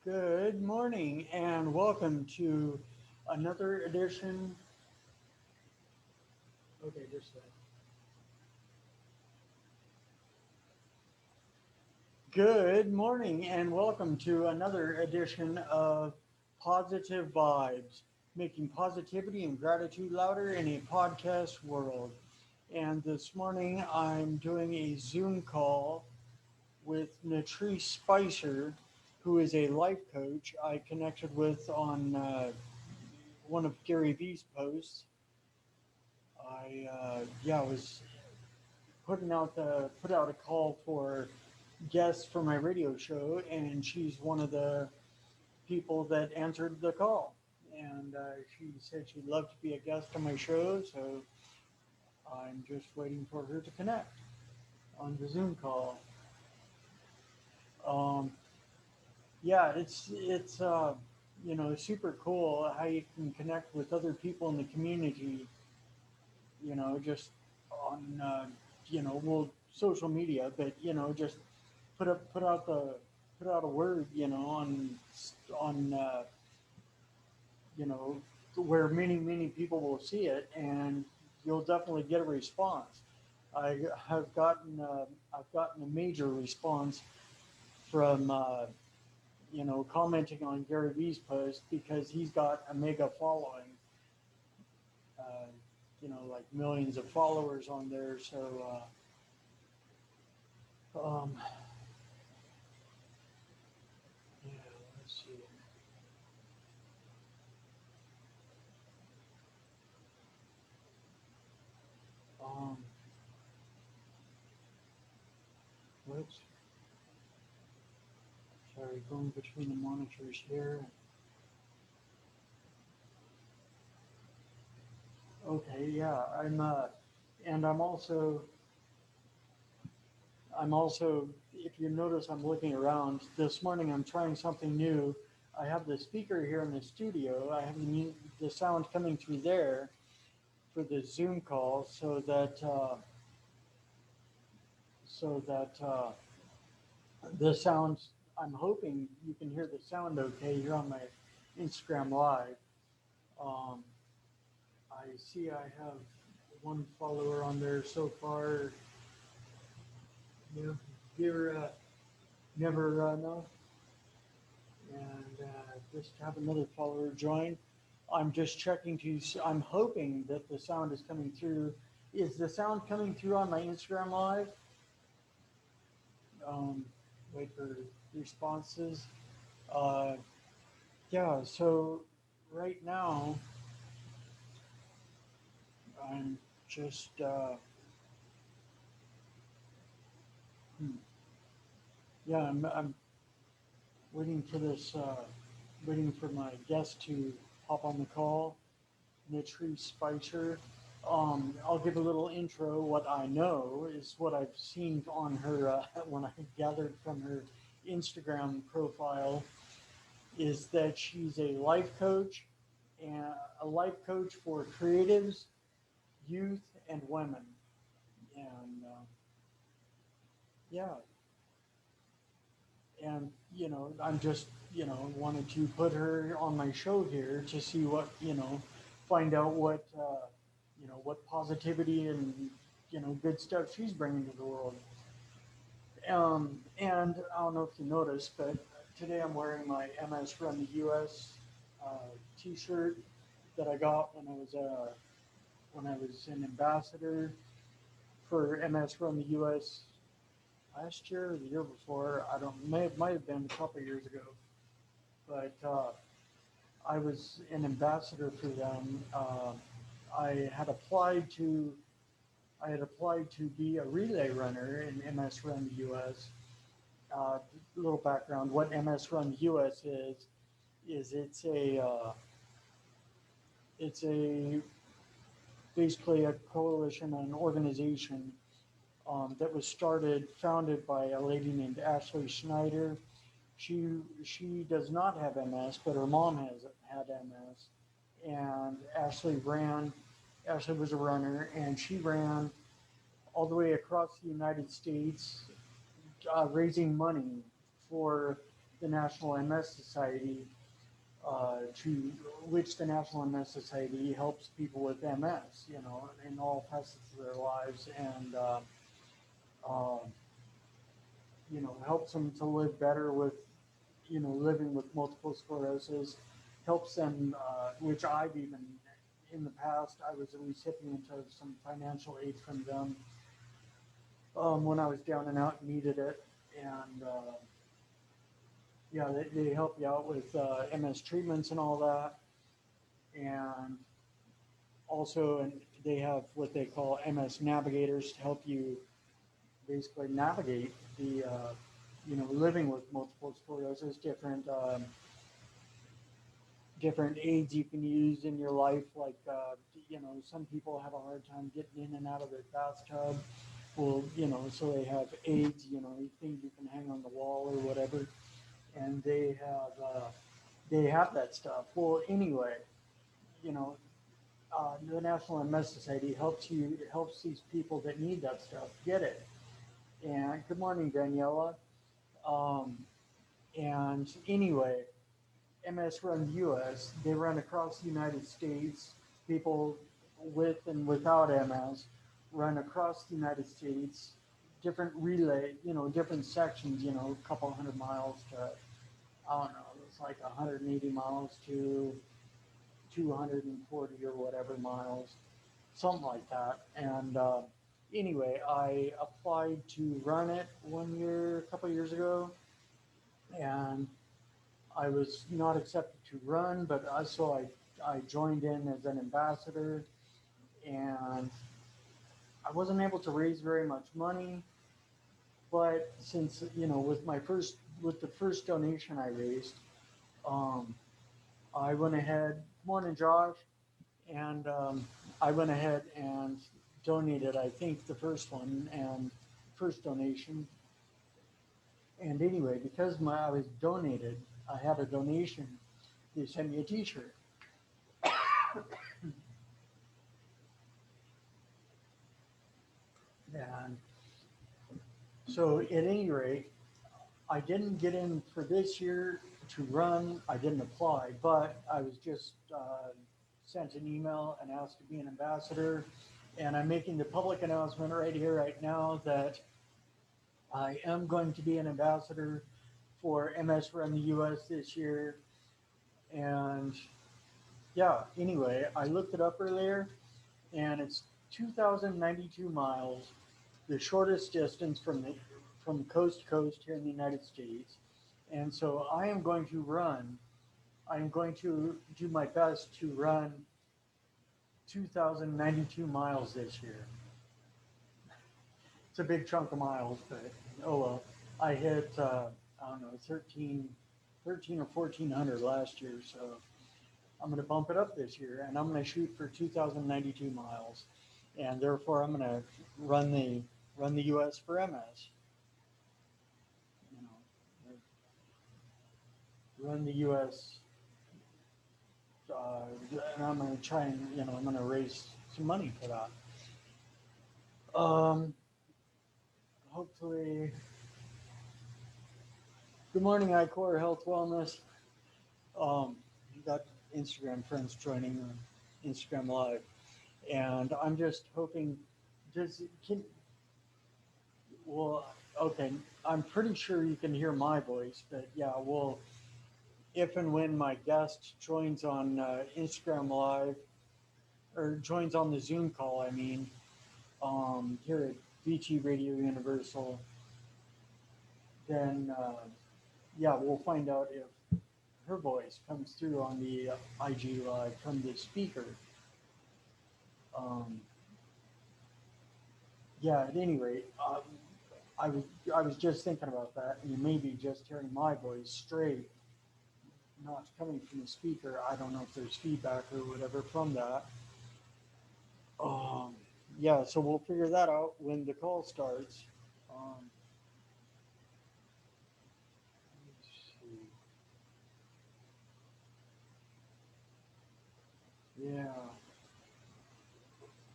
Good morning and welcome to another edition. Okay, just that. Good morning and welcome to another edition of Positive Vibes, making positivity and gratitude louder in a podcast world. And this morning I'm doing a Zoom call with Natrice Spicer, who is a life coach I connected with on one of Gary Vee's posts. I was put out a call for guests for my radio show, and she's one of the people that answered the call. And she said she'd love to be a guest on my show, so I'm just waiting for her to connect on the Zoom call. Um, yeah, it's super cool how you can connect with other people in the community. Just on well, social media, but just put out the put out a word, on you know where many people will see it, and you'll definitely get a response. I have gotten I've gotten a major response from commenting on Gary Vee's post because he's got a mega following, uh, like millions of followers on there. So um, yeah, let's see. Um, whoops. Sorry, going between the monitors here. Okay, yeah, and I'm also, if you notice, I'm looking around. This morning I'm trying something new. I have the speaker here in the studio. I have the sound coming through there for the Zoom call so that the sounds, I'm hoping you can hear the sound okay here on my Instagram Live. Um, I see I have one follower on there so far. You Dear, never know. And just have another follower join. I'm just checking I'm hoping that the sound is coming through. Is the sound coming through on my Instagram Live? Um, Wait for responses. Uh, yeah, so right now I'm just, hmm, yeah, I'm waiting for my guest to hop on the call, Natrice Spicer. I'll give a little intro. What I know is what I've seen on her when I gathered from her Instagram profile is that she's a life coach and a life coach for creatives, youth, and women. And yeah, and I'm just wanted to put her on my show here to see what find out what positivity and good stuff she's bringing to the world. And I don't know if you noticed, but today I'm wearing my MS Run the US T-shirt that I got when I was an ambassador for MS Run the US last year or the year before. I don't might have been a couple of years ago, but I was an ambassador for them. I had applied to I had applied to be a relay runner in MS Run the US. Uh, Little background: what MS Run US is it's a basically a coalition, an organization that was founded by a lady named Ashley Schneider. She does not have MS, but her mom has had MS, and Ashley was a runner, and she ran all the way across the United States, raising money for the National MS Society, to which the National MS Society helps people with MS, in all facets of their lives, and uh, helps them to live better with, living with multiple sclerosis, helps them, which I've even, in the past, I was a recipient of some financial aid from them when I was down and out and needed it. And yeah, they help you out with MS treatments and all that. And also, and they have what they call MS navigators to help you basically navigate the, living with multiple sclerosis, different aids you can use in your life. Like, some people have a hard time getting in and out of their bathtub. Well, so they have aids, things you can hang on the wall or whatever. And they have that stuff. Well, anyway, you know, the National MS Society helps these people that need that stuff get it. And good morning, Daniela. Um, and anyway, MS Run US, they run across the United States. People with and without MS run across the United States, different relay, different sections, a couple hundred miles to, I don't know, it's like 180 miles to 240 or whatever miles, something like that. And anyway, I applied to run it one year, a couple of years ago, and I was not accepted to run, but I joined in as an ambassador, and I wasn't able to raise very much money. But since, with the first donation I raised, um, I went ahead. Good morning, Josh. And I went ahead and donated, I think, the first one and first donation. And anyway, because I was donated, I had a donation. They sent me a T-shirt. And so, at any rate, I didn't get in for this year to run. I didn't apply, but I was just sent an email and asked to be an ambassador. And I'm making the public announcement right here, right now, that I am going to be an ambassador for MS Run the US this year. And yeah, anyway, I looked it up earlier, and it's 2,092 miles, the shortest distance from coast to coast here in the United States. And so I am going to do my best to run 2,092 miles this year. It's a big chunk of miles, but oh well. I hit, I don't know, 13 or 1,400 last year, so I'm going to bump it up this year, and I'm going to shoot for 2,092 miles, and therefore I'm going to run the U.S. for MS. Run the U.S. And I'm going to try and I'm going to raise some money for that. Hopefully. Good morning, iCore Health Wellness. You got Instagram friends joining on Instagram Live, and I'm just hoping. Well, okay. I'm pretty sure you can hear my voice, but yeah, well, if and when my guest joins on Instagram Live or joins on the Zoom call, I mean, here at VT Radio Universal, then yeah, we'll find out if her voice comes through on the IG Live from the speaker. Yeah, at any rate, I was just thinking about that, and you may be just hearing my voice straight, not coming from the speaker. I don't know if there's feedback or whatever from that. Yeah, so we'll figure that out when the call starts. Let's see. Yeah.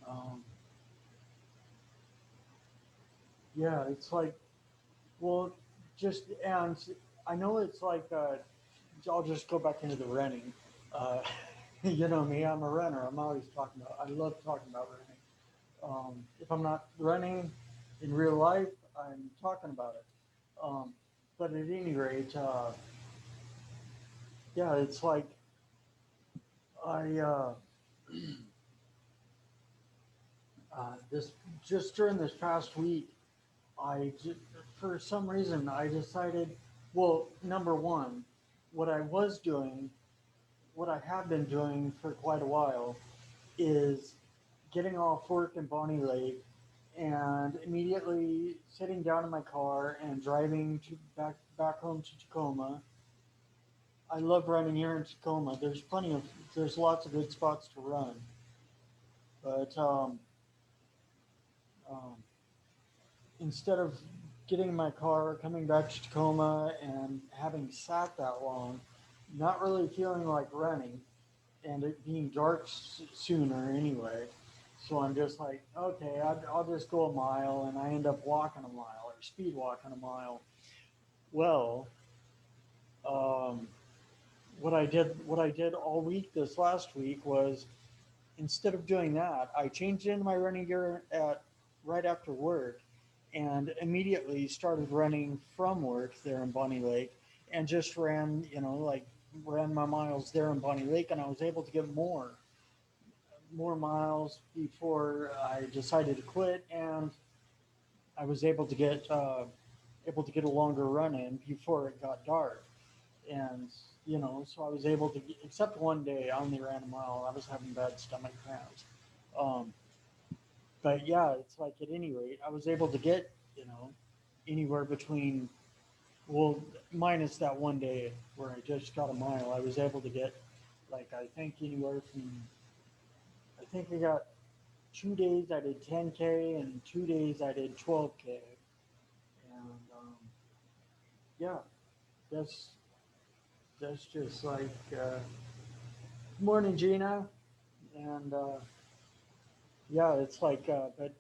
Um, yeah, it's like, well, just, and I know it's like I'll just go back into the running. Uh, you know me, I'm a runner. I'm always talking about. I love talking about running. If I'm not running in real life, I'm talking about it. Um, but at any rate, yeah, it's like I this just during this past week, I for some reason I decided. Well, number one, what I was doing, what I have been doing for quite a while, is getting off work in Bonnie Lake and immediately sitting down in my car and driving to back home to Tacoma. I love running here in Tacoma. There's lots of good spots to run, but um, instead of getting in my car, coming back to Tacoma, and having sat that long, not really feeling like running, and it being dark sooner anyway. So I'm just like, okay, I'll just go a mile, and I end up walking a mile or speed walking a mile. Well, um, what I did all week this last week was instead of doing that, I changed into my running gear at right after work, and immediately started running from work there in Bonnie Lake, and just ran, like ran my miles there in Bonnie Lake, and I was able to get more miles before I decided to quit, and I was able to get a longer run in before it got dark, and so I was able to, except one day I only ran a mile. I was having bad stomach cramps, um, but yeah, it's like at any rate, I was able to get anywhere between, well, minus that one day where I just got a mile, I was able to get like I think anywhere from I think I got 2 days I did 10K and 2 days I did 12K. And yeah, that's that's just like morning, Gina. And yeah, it's like, but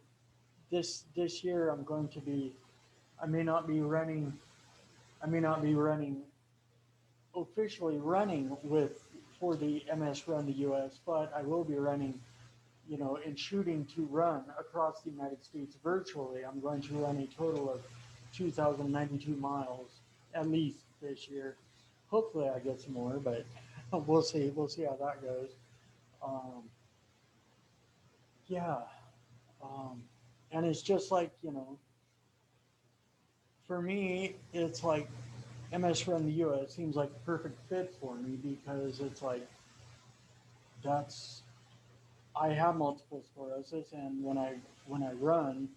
this year I'm going to be. I may not be running. I may not be running officially running with for the MS Run the U.S., but I will be running. And shooting to run across the United States virtually. I'm going to run a total of 2,092 miles at least this year. Hopefully, I get some more, but we'll see. We'll see how that goes. Um, yeah, um, and it's just like for me, it's like MS Run the US seems like the perfect fit for me because it's like that's I have multiple sclerosis, and when I run,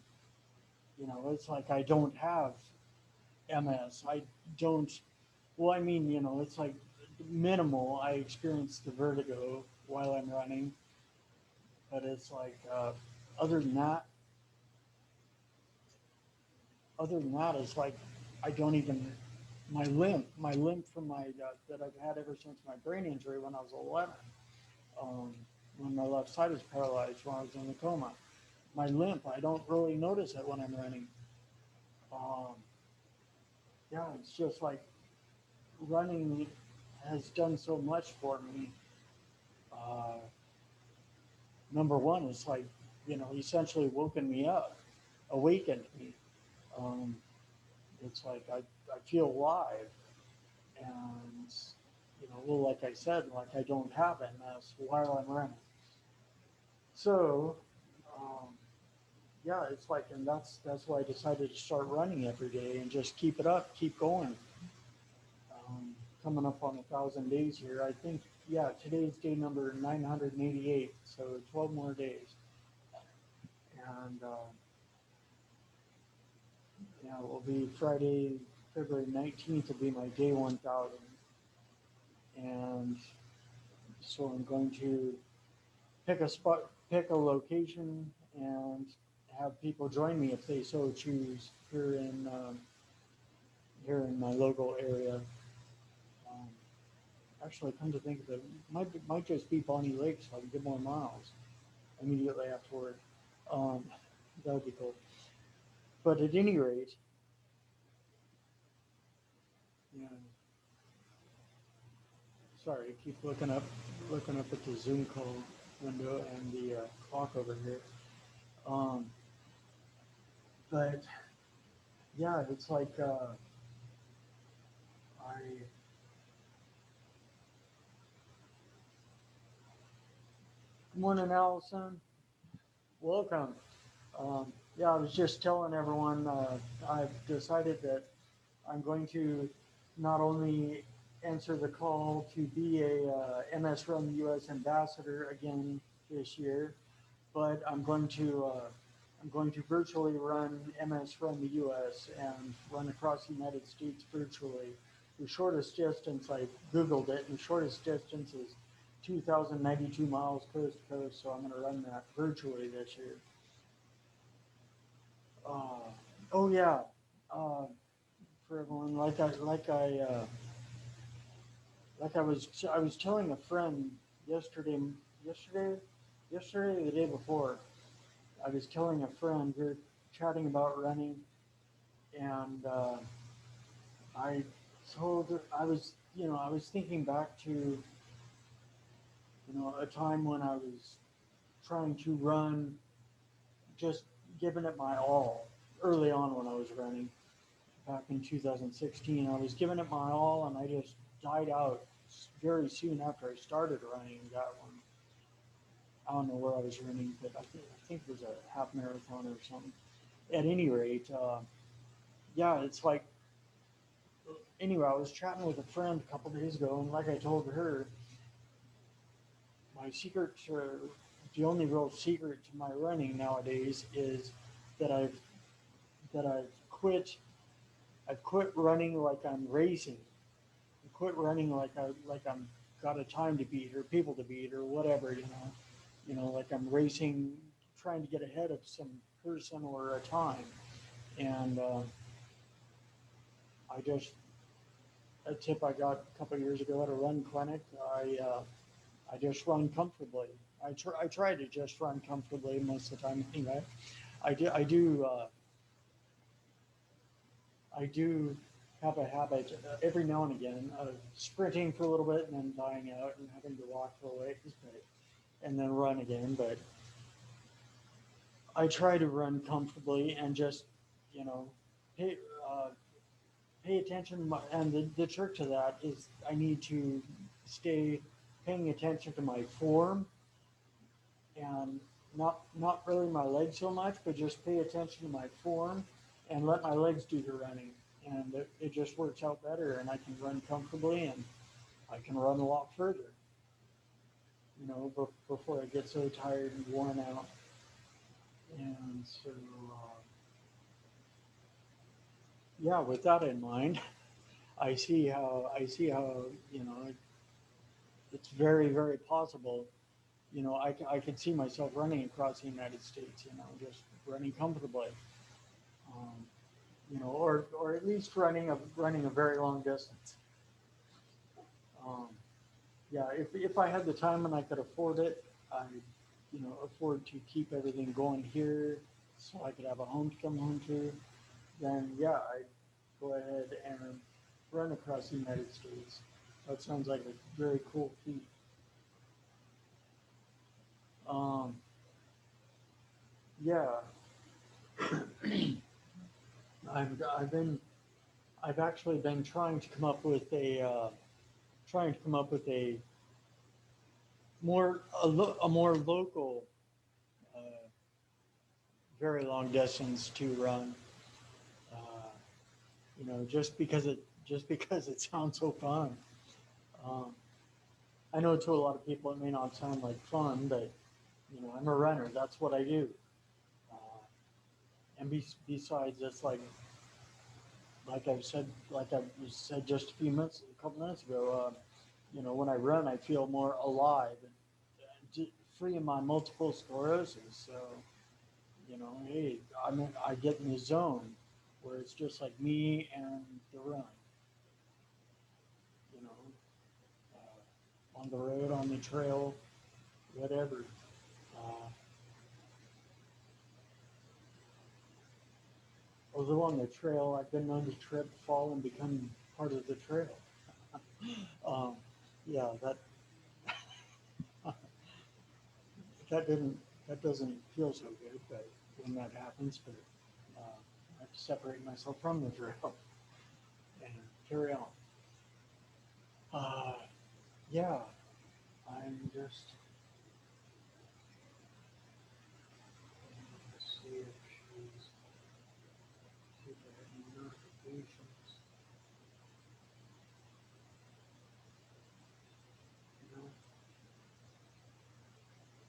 it's like I don't have MS. I don't. Well, I mean, it's like minimal. I experience the vertigo while I'm running, but it's like other than that, it's like I don't even my limp from my that I've had ever since my brain injury when I was 11, um, when my left side was paralyzed when I was in a coma. My limp, I don't really notice it when I'm running. Um, yeah, it's just like running has done so much for me. Uh, Number one, it's like, essentially woken me up, awakened me. Um, it's like I feel alive. And, well, like I said, like I don't have MS while I'm running. So, um, yeah, it's like, and that's why I decided to start running every day and just keep it up, keep going. Coming up on 1,000 days here. I think, yeah, today's day number 988, so 12 more days. And yeah, it will be Friday, February 19th will be my day 1,000. And so I'm going to pick a location, and have people join me if they so choose here in my local area. Um, Actually, come to think of it, might just be Bonnie Lake, so I can get more miles immediately afterward. Um, that would be cool. But at any rate, Yeah. Sorry, I keep looking up at the Zoom call window and the clock over here. Um, but yeah, it's like I. Good morning, Allison. Welcome. Yeah, I was just telling everyone I've decided that I'm going to not only answer the call to be a MS Run US ambassador again this year, but I'm going to virtually run MS Run the US and run across the United States virtually. The shortest distance, I Googled it, and the shortest distance is 2,092 miles coast to coast, so I'm going to run that virtually this year. Uh, oh yeah, uh, for everyone, I was telling a friend yesterday, yesterday, yesterday, or the day before. I was telling a friend we were chatting about running, and I told her I was thinking back to a time when I was trying to run, just giving it my all early on when I was running back in 2016. I was giving it my all, and I just died out very soon after I started running that one. I don't know where I was running, but I think it was a half marathon or something. At any rate, yeah, it's like anyway. I was chatting with a friend a couple days ago, and like I told her, my secret, the only real secret to my running nowadays is that I've quit. I've quit running like I'm racing. I quit running like I'm got a time to beat or people to beat or whatever. Like I'm racing, trying to get ahead of some person or a time. And I just a tip I got a couple of years ago at a run clinic. I just run comfortably. I try to just run comfortably most of the time anyway. I do have a habit every now and again of sprinting for a little bit and then dying out and having to walk for a ways, and then run again. But I try to run comfortably and just, you know, pay, uh, pay attention. And the trick to that is I need to stay paying attention to my form and not really my legs so much, but just pay attention to my form and let my legs do the running. And it just works out better, and I can run comfortably, and I can run a lot further, before I get so tired and worn out. And so, yeah, with that in mind, I see how it's very, very possible. I could see myself running across the United States, just running comfortably, um, or at least running a very long distance. Um, yeah, if I had the time and I could afford it, I, afford to keep everything going here, so I could have a home to come home to. Then yeah, I'd go ahead and run across the United States. That sounds like a very cool feat. Um, yeah, I've been I've actually been trying to come up with a more local, uh, very long distance to run. Uh, just because it sounds so fun. Um, I know to a lot of people it may not sound like fun, but I'm a runner. That's what I do. Uh, besides, it's like I said just a couple minutes ago. When I run, I feel more alive and free of my multiple sclerosis. So, hey, I get in the zone where it's just like me and the run. You know, on the road, on the trail, whatever. Uh, Although on the trail, I've been known to trip, fall, and become part of the trail. um, yeah, that didn't that doesn't feel so good, but when that happens, but I have to separate myself from the trail and carry on. Uh, yeah, I'm just let's see if she's see if I have any notifications.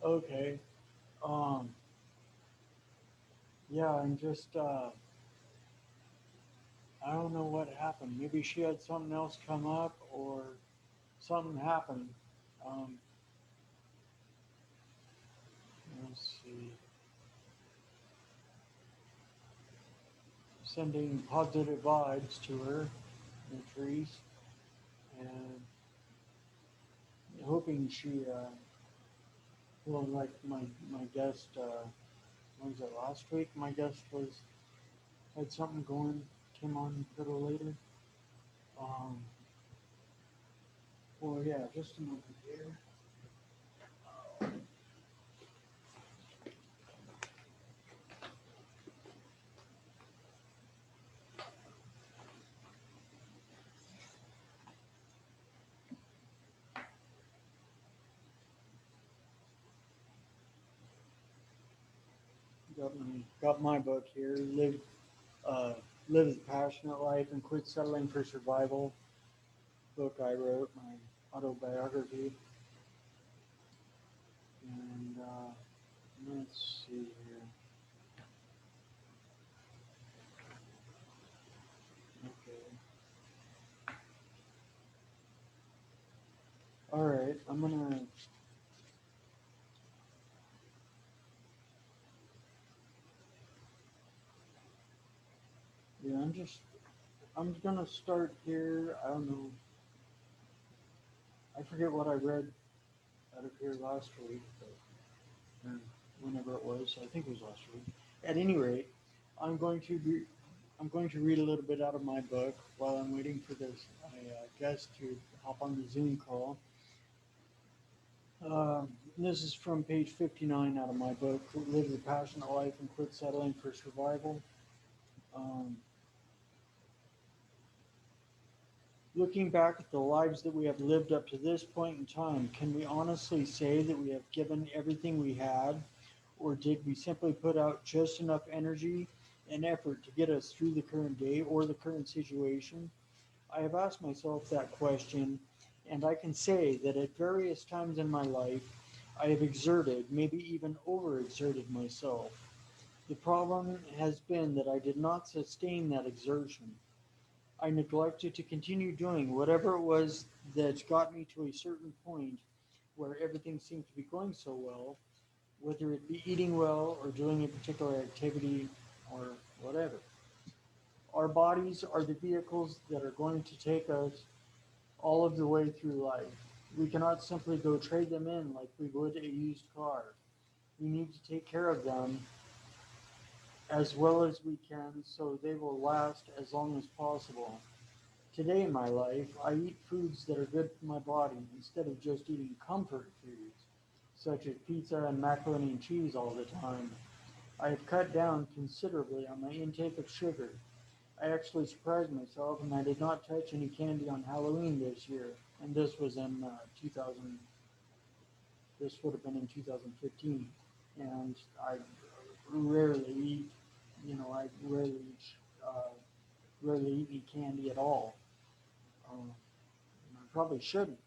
Okay. Um, yeah, I'm just I don't know what happened. Maybe she had something else come up or something happened. Um, let's see. Sending positive vibes to her in the trees and hoping she well, like my guest was it last week? My guest was had something going, came on a little later. Um, well, yeah, just a moment here. Got my book here. Uh, Live a Passionate Life and Quit Settling for Survival. Book I wrote, my autobiography. And let's see here. Okay. All right. Yeah, I'm gonna start here. I don't know. I forget what I read out of here last week, but whenever it was, I think it was last week. At any rate, I'm going to be, I'm going to read a little bit out of my book while I'm waiting for this guest to hop on the Zoom call. This is from page 59 out of my book, Live the Passionate Life and Quit Settling for Survival. Um, Looking back at the lives that we have lived up to this point in time, can we honestly say that we have given everything we had, or did we simply put out just enough energy and effort to get us through the current day or the current situation? I have asked myself that question, and I can say that at various times in my life, I have exerted, maybe even overexerted myself. The problem has been that I did not sustain that exertion. I neglected to continue doing whatever it was that got me to a certain point where everything seemed to be going so well, whether it be eating well or doing a particular activity or whatever. Our bodies are the vehicles that are going to take us all of the way through life. We cannot simply go trade them in like we would a used car. We need to take care of them as well as we can so they will last as long as possible. Today in my life, I eat foods that are good for my body instead of just eating comfort foods, such as pizza and macaroni and cheese all the time. I have cut down considerably on my intake of sugar. I actually surprised myself and I did not touch any candy on Halloween this year. And this was in 2000, this would have been in 2015. And I rarely eat, I rarely eat any candy at all. I probably shouldn't.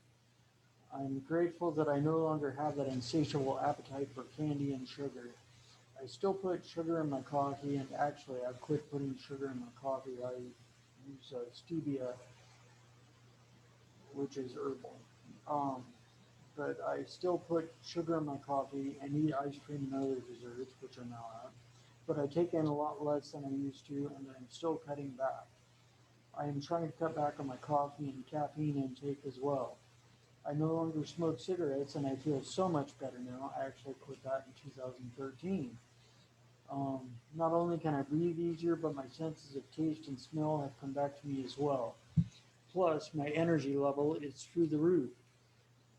I'm grateful that I no longer have that insatiable appetite for candy and sugar. I still put sugar in my coffee, and actually, I've quit putting sugar in my coffee. I use stevia, which is herbal. Um, but I still put sugar in my coffee and eat ice cream and other desserts, which are now out. But I take in a lot less than I used to, and I'm still cutting back. I am trying to cut back on my coffee and caffeine intake as well. I no longer smoke cigarettes and I feel so much better now. I actually quit that in 2013. Not only can I breathe easier, but my senses of taste and smell have come back to me as well. Plus, my energy level is through the roof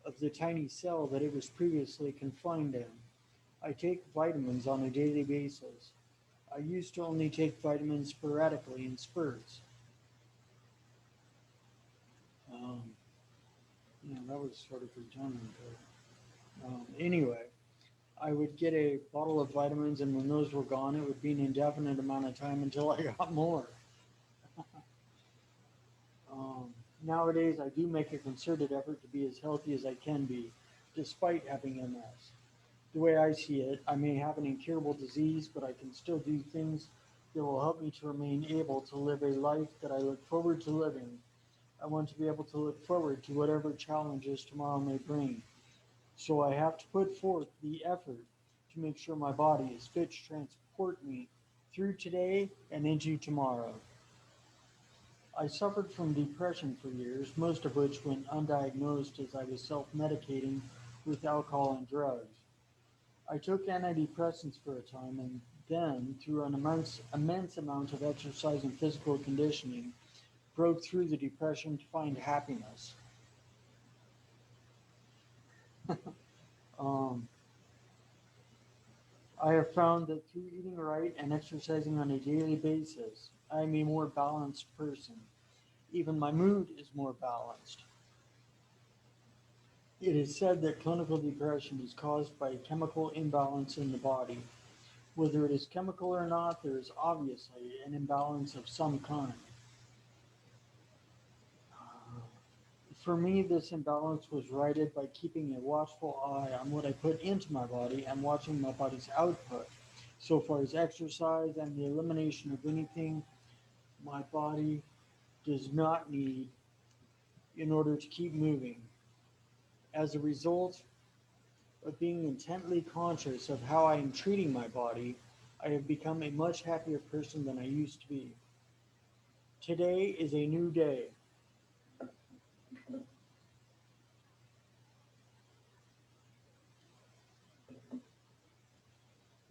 of the tiny cell that it was previously confined in. I take vitamins on a daily basis. I used to only take vitamins sporadically in spurts. Um, that was sort of redundant. Anyway, I would get a bottle of vitamins, and when those were gone, it would be an indefinite amount of time until I got more. Um, Nowadays, I do make a concerted effort to be as healthy as I can be, despite having MS. The way I see it, I may have an incurable disease, but I can still do things that will help me to remain able to live a life that I look forward to living. I want to be able to look forward to whatever challenges tomorrow may bring. So I have to put forth the effort to make sure my body is fit to transport me through today and into tomorrow. I suffered from depression for years, most of which went undiagnosed as I was self medicating with alcohol and drugs. I took antidepressants for a time and then, through an immense amount of exercise and physical conditioning, broke through the depression to find happiness. Um, I have found that through eating right and exercising on a daily basis, I am a more balanced person. Even my mood is more balanced. It is said that clinical depression is caused by a chemical imbalance in the body. Whether it is chemical or not, there is obviously an imbalance of some kind. For me, this imbalance was righted by keeping a watchful eye on what I put into my body and watching my body's output, so far as exercise and the elimination of anything my body does not need in order to keep moving. As a result of being intently conscious of how I am treating my body, I have become a much happier person than I used to be. Today is a new day.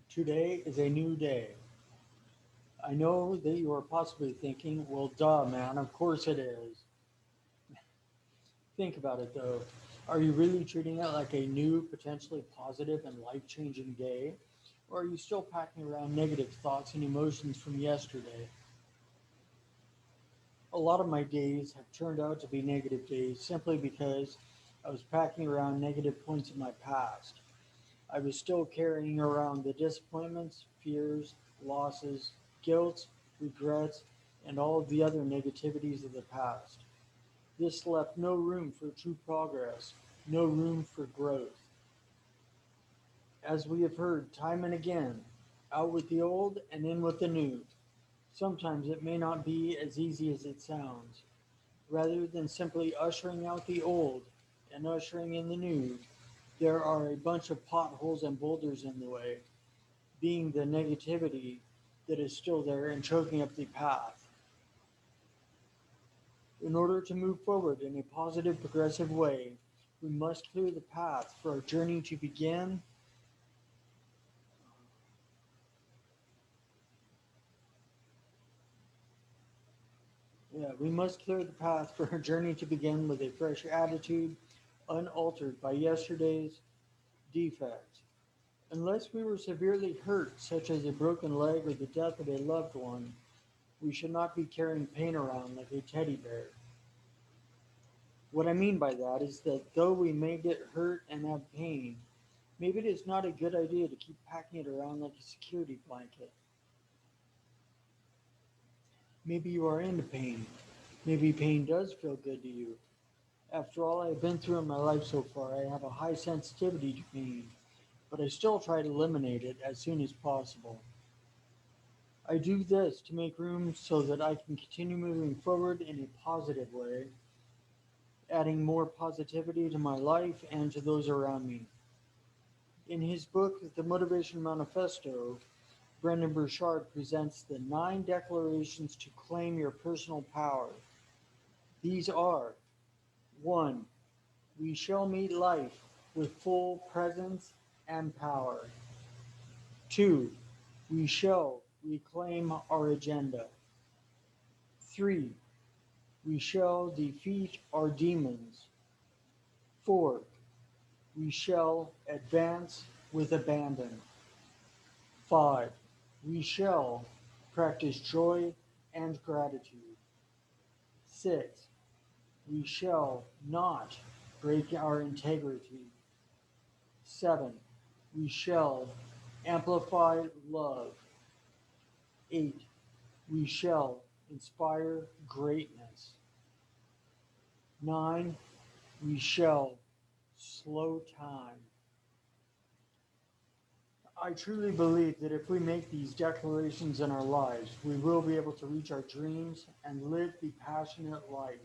Today is a new day. I know that you are possibly thinking, well, duh, man, of course it is. Think about it though. Are you really treating it like a new, potentially positive and life changing day? Or are you still packing around negative thoughts and emotions from yesterday? A lot of my days have turned out to be negative days simply because I was packing around negative points of my past. I was still carrying around the disappointments, fears, losses, guilt, regrets, and all of the other negativities of the past. This left no room for true progress, no room for growth. As we have heard time and again, out with the old and in with the new. Sometimes it may not be as easy as it sounds. Rather than simply ushering out the old and ushering in the new, there are a bunch of potholes and boulders in the way, being the negativity that is still there and choking up the path. In order to move forward in a positive, progressive way, we must clear the path for our journey to begin. Yeah, we must clear the path for our journey to begin with a fresh attitude, unaltered by yesterday's defects. Unless we were severely hurt, such as a broken leg or the death of a loved one, we should not be carrying pain around like a teddy bear. What I mean by that is that though we may get hurt and have pain, maybe it is not a good idea to keep packing it around like a security blanket. Maybe you are into pain. Maybe pain does feel good to you. After all I've been through in my life so far, I have a high sensitivity to pain, but I still try to eliminate it as soon as possible. I do this to make room so that I can continue moving forward in a positive way, adding more positivity to my life and to those around me. In his book, The Motivation Manifesto, Brendan Burchard presents the 9 declarations to claim your personal power. These are: 1. We shall meet life with full presence and power. 2. We shall reclaim our agenda. 3. We shall defeat our demons. 4. We shall advance with abandon. 5. We shall practice joy and gratitude. 6. We shall not break our integrity. 7. We shall amplify love. 8. We shall inspire greatness. 9. We shall slow time. I truly believe that if we make these declarations in our lives, we will be able to reach our dreams and live the passionate life.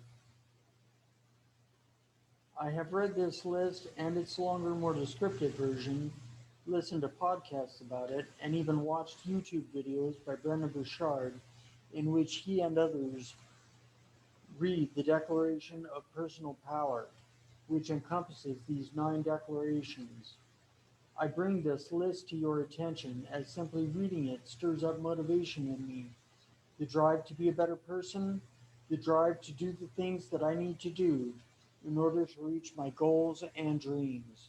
I have read this list and its longer, more descriptive version, listened to podcasts about it, and even watched YouTube videos by Brendan Burchard in which he and others read the Declaration of Personal Power, which encompasses these 9 declarations. I bring this list to your attention as simply reading it stirs up motivation in me, the drive to be a better person, the drive to do the things that I need to do in order to reach my goals and dreams.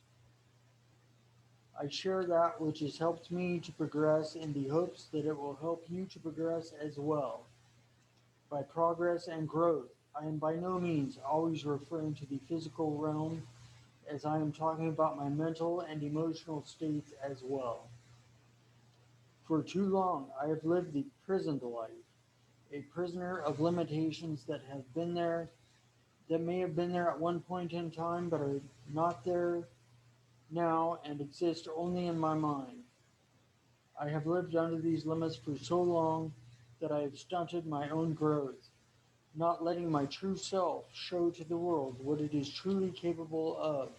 I share that which has helped me to progress in the hopes that it will help you to progress as well. By progress and growth, I am by no means always referring to the physical realm, as I am talking about my mental and emotional states as well. For too long, I have lived the prisoned life, a prisoner of limitations that have been there, that may have been there at one point in time, but are not there now and exist only in my mind. I have lived under these limits for so long that I have stunted my own growth, not letting my true self show to the world what it is truly capable of.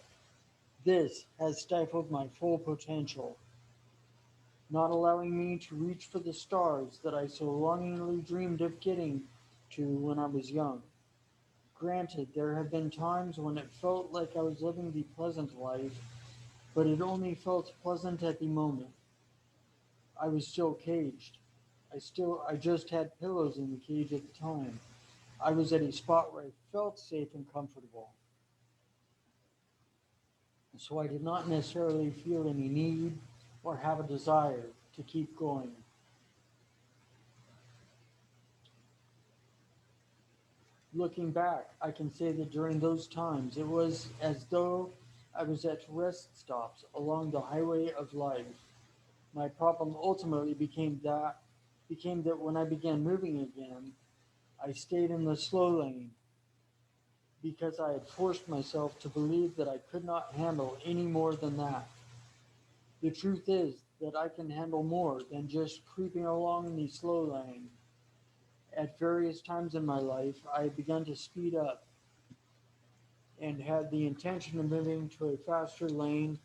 This has stifled my full potential, not allowing me to reach for the stars that I so longingly dreamed of getting to when I was young. Granted, there have been times when it felt like I was living the pleasant life, but it only felt pleasant at the moment. I was still caged. I just had pillows in the cage at the time. I was at a spot where I felt safe and comfortable. So I did not necessarily feel any need or have a desire to keep going. Looking back, I can say that during those times it was as though I was at rest stops along the highway of life. My problem ultimately became that when I began moving again, I stayed in the slow lane because I had forced myself to believe that I could not handle any more than that. The truth is that I can handle more than just creeping along the slow lane. At various times in my life, I had begun to speed up and had the intention of moving to a faster lane,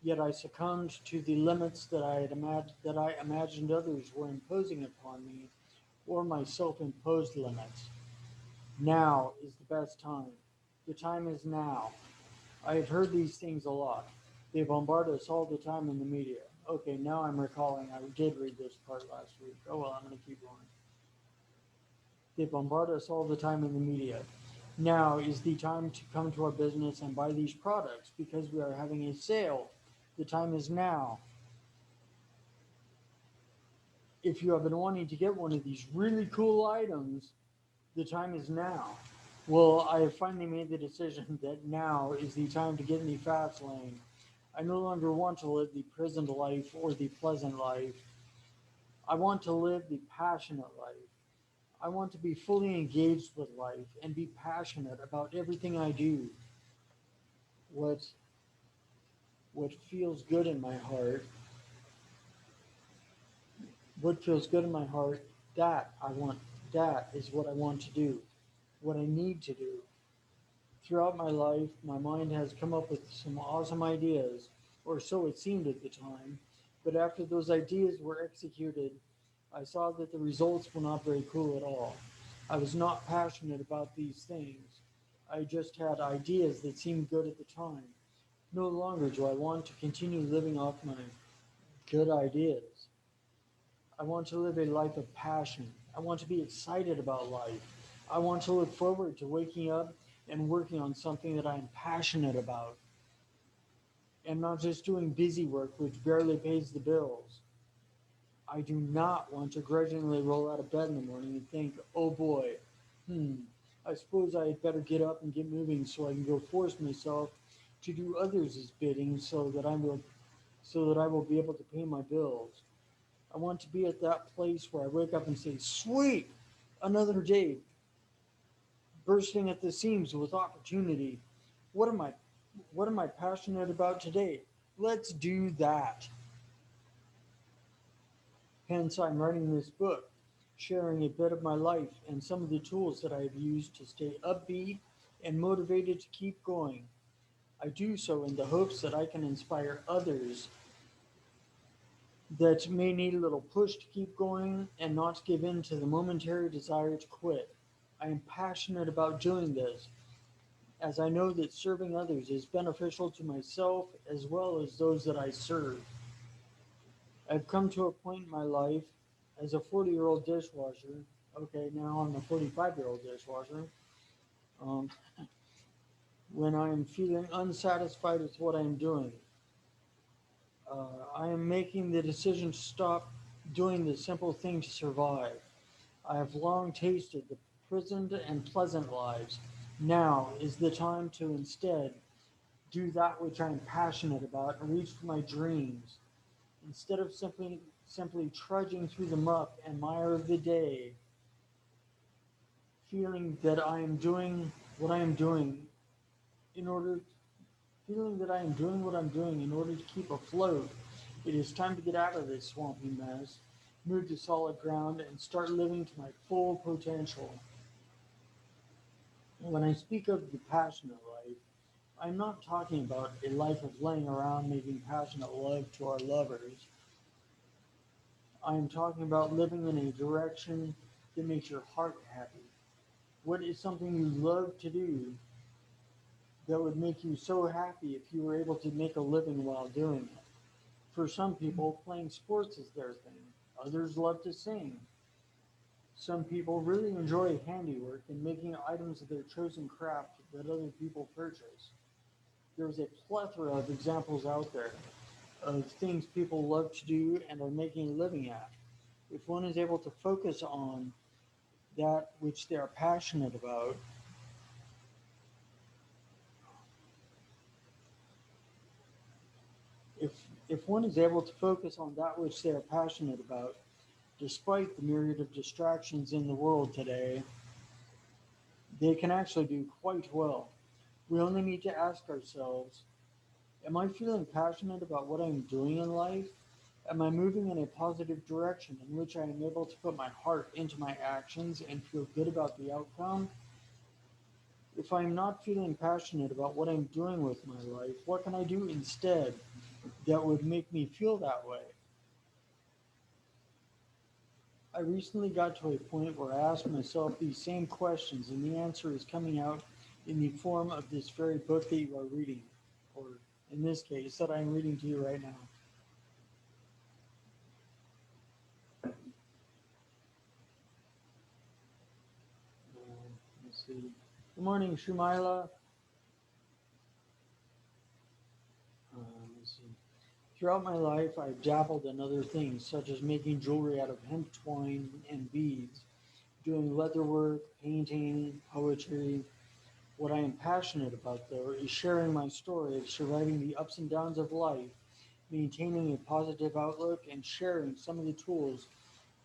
yet I succumbed to the limits that I imagined others were imposing upon me, or my self-imposed limits. Now is the best time. The time is now. I have heard these things a lot. They bombard us all the time in the media. Okay, now I'm recalling. I did read this part last week. Oh well, I'm going to keep going. They bombard us all the time in the media. Now is the time to come to our business and buy these products because we are having a sale. The time is now. If you have been wanting to get one of these really cool items, the time is now. Well, I have finally made the decision that now is the time to get in the fast lane. I no longer want to live the prisoned life or the pleasant life. I want to live the passionate life. I want to be fully engaged with life and be passionate about everything I do. What what feels good in my heart, what feels good in my heart, that I want, that is what I want to do, what I need to do. Throughout my life, my mind has come up with some awesome ideas, or so it seemed at the time, but after those ideas were executed, I saw that the results were not very cool at all. I was not passionate about these things. I just had ideas that seemed good at the time. No longer do I want to continue living off my good ideas. I want to live a life of passion. I want to be excited about life. I want to look forward to waking up and working on something that I'm passionate about and not just doing busy work which barely pays the bills. I do not want to grudgingly roll out of bed in the morning and think, oh boy, hmm, I suppose I had better get up and get moving so I can go force myself to do others' bidding so that I will be able to pay my bills. I want to be at that place where I wake up and say, sweet, another day, bursting at the seams with opportunity. What am I what am I passionate about today? Let's do that. Hence I'm writing this book, sharing a bit of my life and some of the tools that I have used to stay upbeat and motivated to keep going. I do so in the hopes that I can inspire others that may need a little push to keep going and not give in to the momentary desire to quit. I am passionate about doing this as I know that serving others is beneficial to myself as well as those that I serve. I've come to a point in my life as a 40-year-old dishwasher. Okay, now I'm a 45-year-old dishwasher. Um, when I am feeling unsatisfied with what I'm doing, I am making the decision to stop doing the simple thing to survive. I have long tasted the prisoned and pleasant lives. Now is the time to instead do that which I am passionate about and reach for my dreams. Instead of simply trudging through the muck and mire of the day, feeling that I am doing what I am doing in order feeling that I am doing what I'm doing in order to keep afloat. It is time to get out of this swampy mess, move to solid ground, and start living to my full potential. When I speak of the passionate life, I'm not talking about a life of laying around making passionate love to our lovers. I am talking about living in a direction that makes your heart happy. What is something you love to do that would make you so happy if you were able to make a living while doing it? For some people, playing sports is their thing. Others love to sing. Some people really enjoy handiwork and making items of their chosen craft that other people purchase. There's a plethora of examples out there of things people love to do and are making a living at. If one is able to focus on that which they are passionate about, if if one is able to focus on that which they are passionate about, despite the myriad of distractions in the world today, they can actually do quite well. We only need to ask ourselves, am I feeling passionate about what I'm doing in life? Am I moving in a positive direction in which I am able to put my heart into my actions and feel good about the outcome? If I'm not feeling passionate about what I'm doing with my life, what can I do instead that would make me feel that way? I recently got to a point where I asked myself these same questions, and the answer is coming out in the form of this very book that you are reading, or in this case, that I'm reading to you right now. Let's see. Good morning, Shumila. Let's see. Throughout my life, I've dabbled in other things, such as making jewelry out of hemp twine and beads, doing leatherwork, painting, poetry. What I am passionate about, though, is sharing my story of surviving the ups and downs of life, maintaining a positive outlook, and sharing some of the tools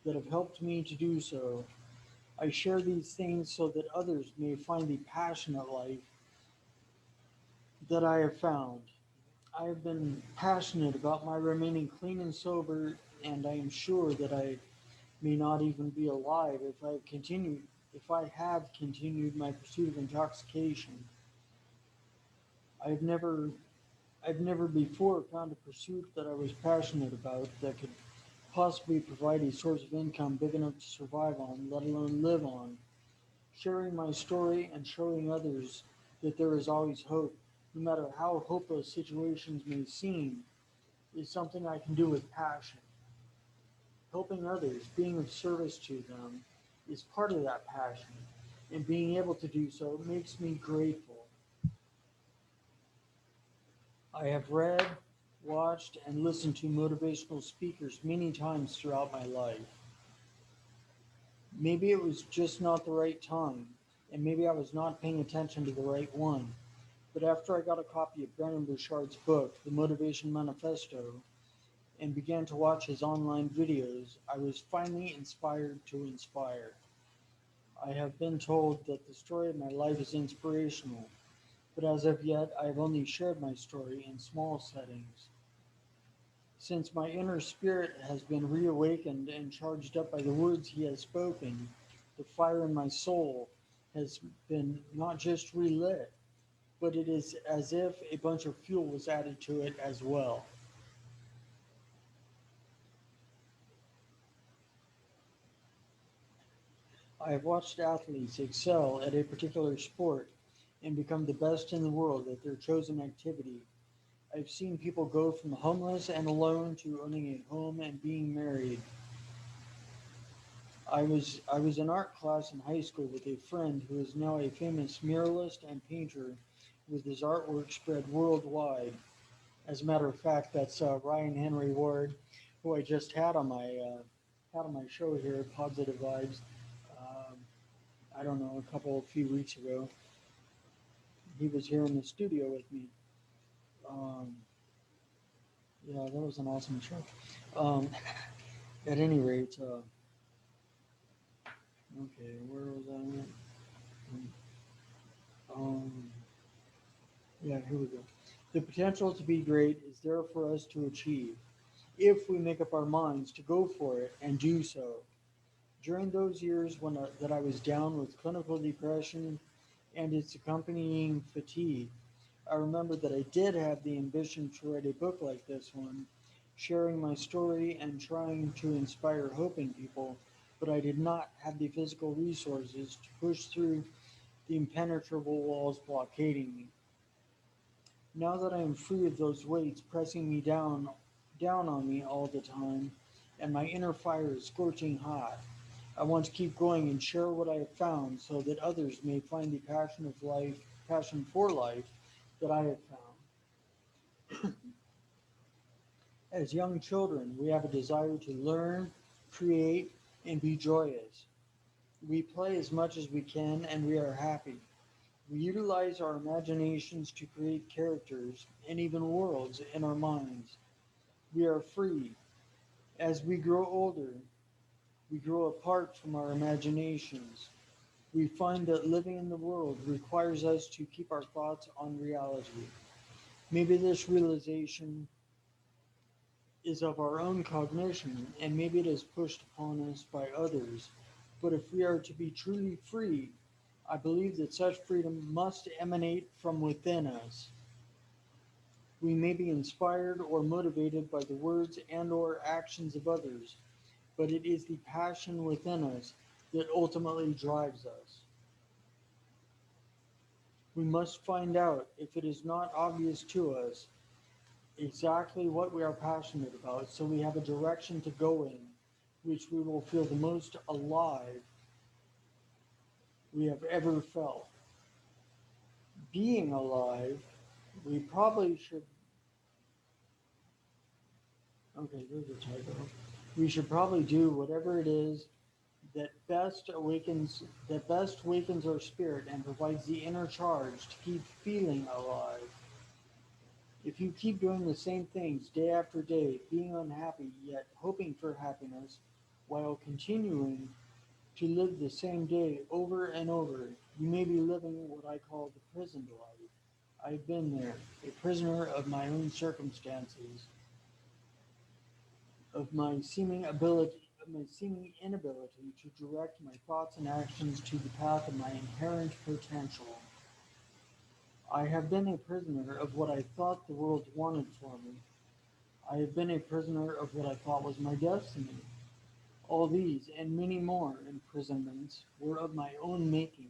that have helped me to do so. I share these things so that others may find the passionate life that I have found. I have been passionate about my remaining clean and sober, and I am sure that I may not even be alive if I have continued my pursuit of intoxication. I've never I've never before found a pursuit that I was passionate about that could possibly provide a source of income big enough to survive on, let alone live on. Sharing my story and showing others that there is always hope, no matter how hopeless situations may seem, is something I can do with passion. Helping others, being of service to them, is part of that passion. and being able to do so makes me grateful. I have read, watched, and listened to motivational speakers many times throughout my life. Maybe it was just not the right time, and maybe I was not paying attention to the right one. But after I got a copy of Brendon Burchard's book, The Motivation Manifesto, and began to watch his online videos, I was finally inspired to inspire. I have been told that the story of my life is inspirational, but as of yet, I have only shared my story in small settings. Since my inner spirit has been reawakened and charged up by the words he has spoken, the fire in my soul has been not just relit, but it is as if a bunch of fuel was added to it as well. I have watched athletes excel at a particular sport and become the best in the world at their chosen activity. I've seen people go from homeless and alone to owning a home and being married. I was in art class in high school with a friend who is now a famous muralist and painter with his artwork spread worldwide. As a matter of fact, that's Ryan Henry Ward, who I just had on my show here, Positive Vibes. Um, I don't know, a few weeks ago. He was here in the studio with me. Um, yeah, that was an awesome show. Um, at any rate, okay, where was I at? Um, yeah, here we go. The potential to be great is there for us to achieve if we make up our minds to go for it and do so. During those years that I was down with clinical depression and its accompanying fatigue, I remember that I did have the ambition to write a book like this one, sharing my story and trying to inspire hope in people, but I did not have the physical resources to push through the impenetrable walls blockading me. Now that I am free of those weights pressing me down on me all the time, and my inner fire is scorching hot, I want to keep going and share what I have found so that others may find the passion for life that I have found. As young children, we have a desire to learn, create, and be joyous. We play as much as we can and we are happy. We utilize our imaginations to create characters and even worlds in our minds. We are free. As we grow older, we grow apart from our imaginations. We find that living in the world requires us to keep our thoughts on reality. Maybe this realization is of our own cognition, and maybe it is pushed upon us by others. But if we are to be truly free, I believe that such freedom must emanate from within us. We may be inspired or motivated by the words and or actions of others, but it is the passion within us that ultimately drives us. We must find out, if it is not obvious to us, exactly what we are passionate about so we have a direction to go in which we will feel the most alive we have ever felt. Being alive, we probably should, okay, there's a typo. We should probably do whatever it is that best awakens our spirit and provides the inner charge to keep feeling alive. If you keep doing the same things day after day, being unhappy yet hoping for happiness, while continuing to live the same day over and over, you may be living what I call the prison life. I've been there, a prisoner of my own circumstances, of my seeming inability to direct my thoughts and actions to the path of my inherent potential. I have been a prisoner of what I thought the world wanted for me. I have been a prisoner of what I thought was my destiny. All these and many more imprisonments were of my own making,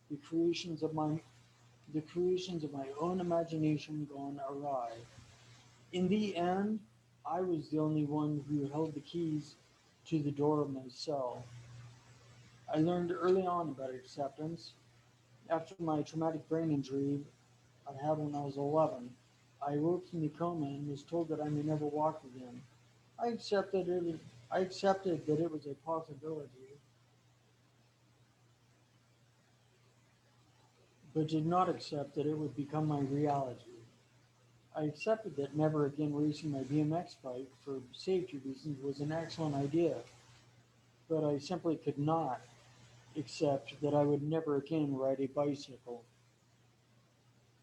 the creations of my the creations of my own imagination gone awry. In the end, I was the only one who held the keys to the door of my cell. I learned early on about acceptance. After my traumatic brain injury I had when I was 11, I awoke from the coma and was told that I may never walk again. I accepted it. I accepted that it was a possibility, but did not accept that it would become my reality. I accepted that never again racing my BMX bike for safety reasons was an excellent idea, but I simply could not accept that I would never again ride a bicycle.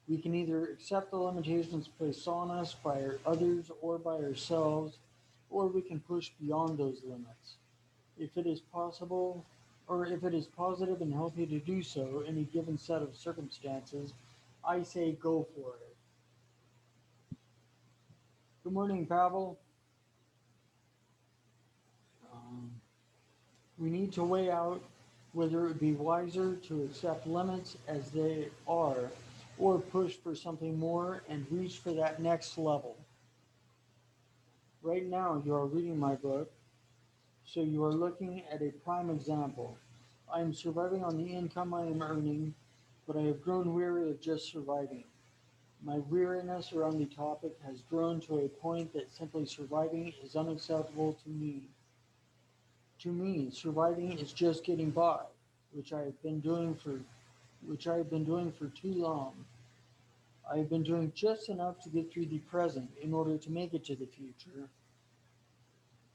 We can either accept the limitations placed on us by others or by ourselves, or we can push beyond those limits. If it is possible, or if it is positive and healthy to do so in a given set of circumstances, I say go for it. Good morning, Pavel. Um, we need to weigh out whether it would be wiser to accept limits as they are or push for something more and reach for that next level. Right now, you are reading my book, so you are looking at a prime example. I am surviving on the income I am earning, but I have grown weary of just surviving. My weariness around the topic has grown to a point that simply surviving is unacceptable to me. To me, surviving is just getting by, which I have been doing for which I have been doing for too long. I have been doing just enough to get through the present in order to make it to the future.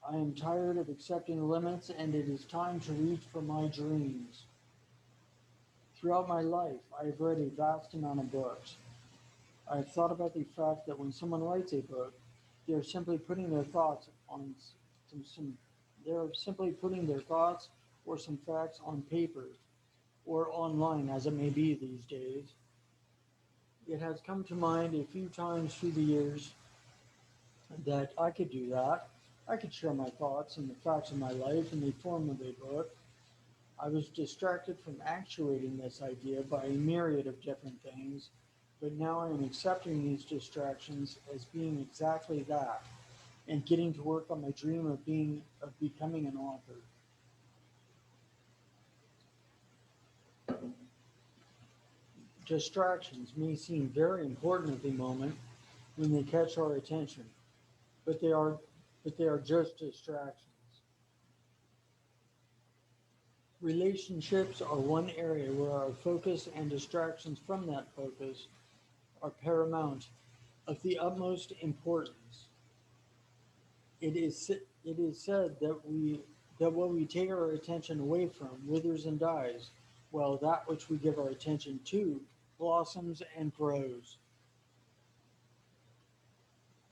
I am tired of accepting limits and it is time to reach for my dreams. Throughout my life, I have read a vast amount of books. I have thought about the fact that when someone writes a book, they are simply putting their thoughts on some they are simply putting their thoughts or some facts on paper or online as it may be these days. It has come to mind a few times through the years that I could do that. I could share my thoughts and the facts of my life in the form of a book. I was distracted from actuating this idea by a myriad of different things, but now I am accepting these distractions as being exactly that and getting to work on my dream of becoming an author. Distractions may seem very important at the moment when they catch our attention, but they are just distractions. Relationships are one area where our focus and distractions from that focus are paramount, of the utmost importance. It is said that what we take our attention away from withers and dies, while that which we give our attention to blossoms and grows.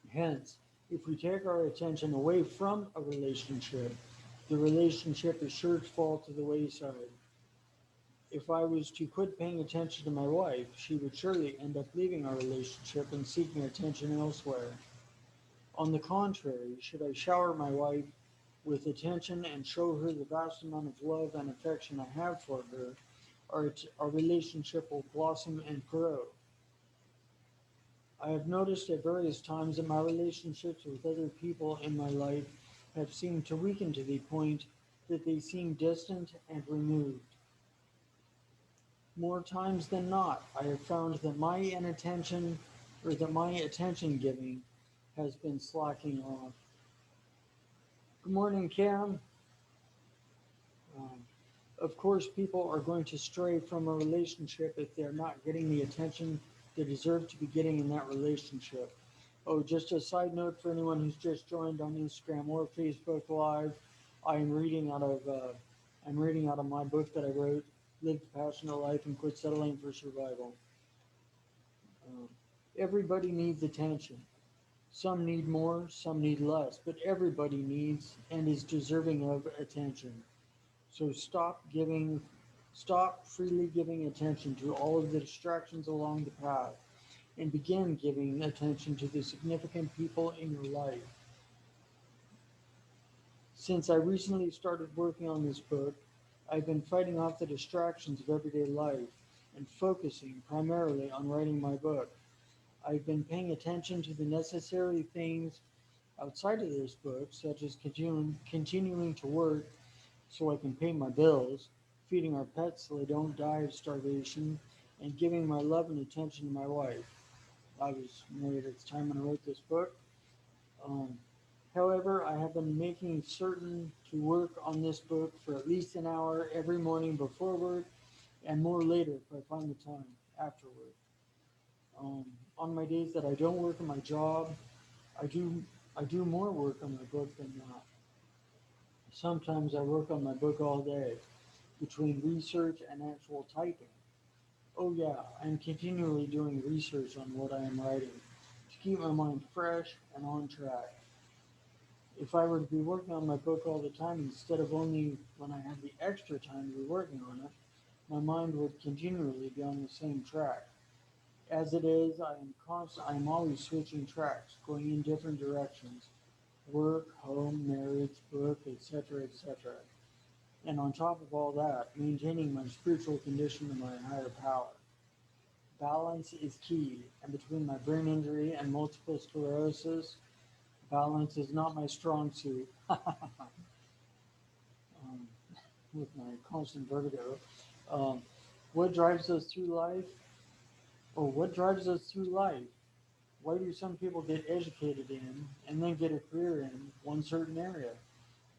Hence, if we take our attention away from a relationship, the relationship is sure to fall to the wayside. If I was to quit paying attention to my wife, she would surely end up leaving our relationship and seeking attention elsewhere. On the contrary, should I shower my wife with attention and show her the vast amount of love and affection I have for her, our relationship will blossom and grow. I have noticed at various times that my relationships with other people in my life have seemed to weaken to the point that they seem distant and removed. More times than not, I have found that my attention giving has been slacking off. Good morning, Cam. Um, of course, people are going to stray from a relationship if they're not getting the attention they deserve to be getting in that relationship. Oh, just a side note for anyone who's just joined on Instagram or Facebook Live, I am reading out of uh, I'm reading out of my book that I wrote, "Live the Passionate Life and Quit Settling for Survival." Um, Everybody needs attention. Some need more, some need less, but everybody needs and is deserving of attention. So stop freely giving attention to all of the distractions along the path and begin giving attention to the significant people in your life. Since I recently started working on this book, I've been fighting off the distractions of everyday life and focusing primarily on writing my book. I've been paying attention to the necessary things outside of this book, such as continuing to work so I can pay my bills, feeding our pets so they don't die of starvation, and giving my love and attention to my wife. I was married at the time when I wrote this book. Um, However, I have been making certain to work on this book for at least an hour every morning before work and more later if I find the time after work. Um, on my days that I don't work in my job, I do I do more work on my book than not. Sometimes I work on my book all day between research and actual typing. Oh yeah, I'm continually doing research on what I am writing to keep my mind fresh and on track. If I were to be working on my book all the time instead of only when I had the extra time to be working on it, my mind would continually be on the same track. As it is, I am always switching tracks, going in different directions. Work, home, marriage, book, etc., etc. And on top of all that, maintaining my spiritual condition to my higher power. Balance is key, and between my brain injury and multiple sclerosis, balance is not my strong suit. With my constant vertigo. Um, what drives us through life? What drives us through life? Why do some people get educated in and then get a career in one certain area?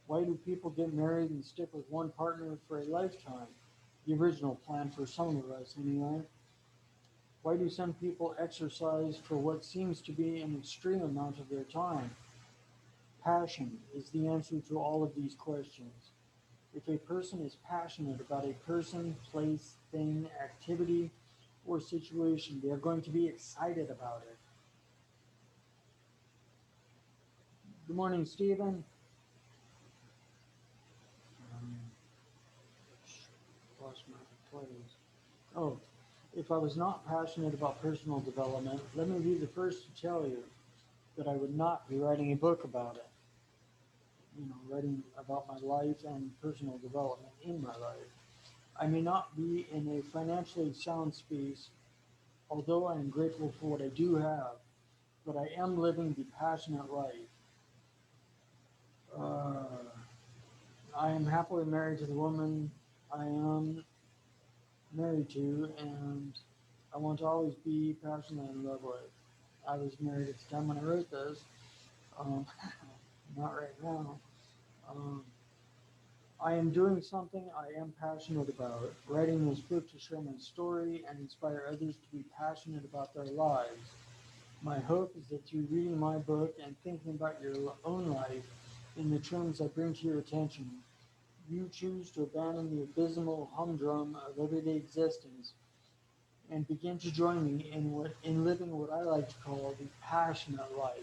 Why do people get married and stick with one partner for a lifetime? The original plan for some of us, anyway. Why do some people exercise for what seems to be an extreme amount of their time? Passion is the answer to all of these questions. If a person is passionate about a person, place, thing, activity, or situation, they are going to be excited about it. Good morning, Stephen. Um, Lost my place. Oh, if I was not passionate about personal development, let me be the first to tell you that I would not be writing a book about it. Writing about my life and personal development in my life. I may not be in a financially sound space, although I am grateful for what I do have, but I am living the passionate life. Uh, I am happily married to the woman I am married to, and I want to always be passionate in love with. I was married at the time when I wrote this, um, not right now. Um, I am doing something I am passionate about, writing this book to share my story and inspire others to be passionate about their lives. My hope is that through reading my book and thinking about your own life in the terms I bring to your attention, you choose to abandon the abysmal humdrum of everyday existence and begin to join me in living what I like to call the passionate life.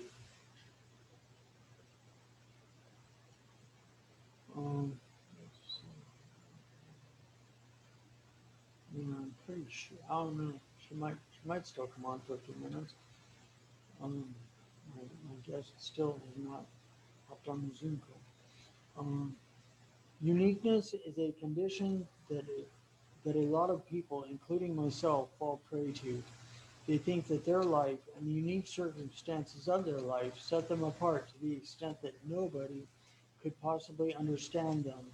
Um, I'm pretty sure. I don't know. She might still come on for a few minutes. Um, my guest still has not hopped on the Zoom call. Uniqueness is a condition that a lot of people, including myself, fall prey to. They think that their life and the unique circumstances of their life set them apart to the extent that nobody could possibly understand them.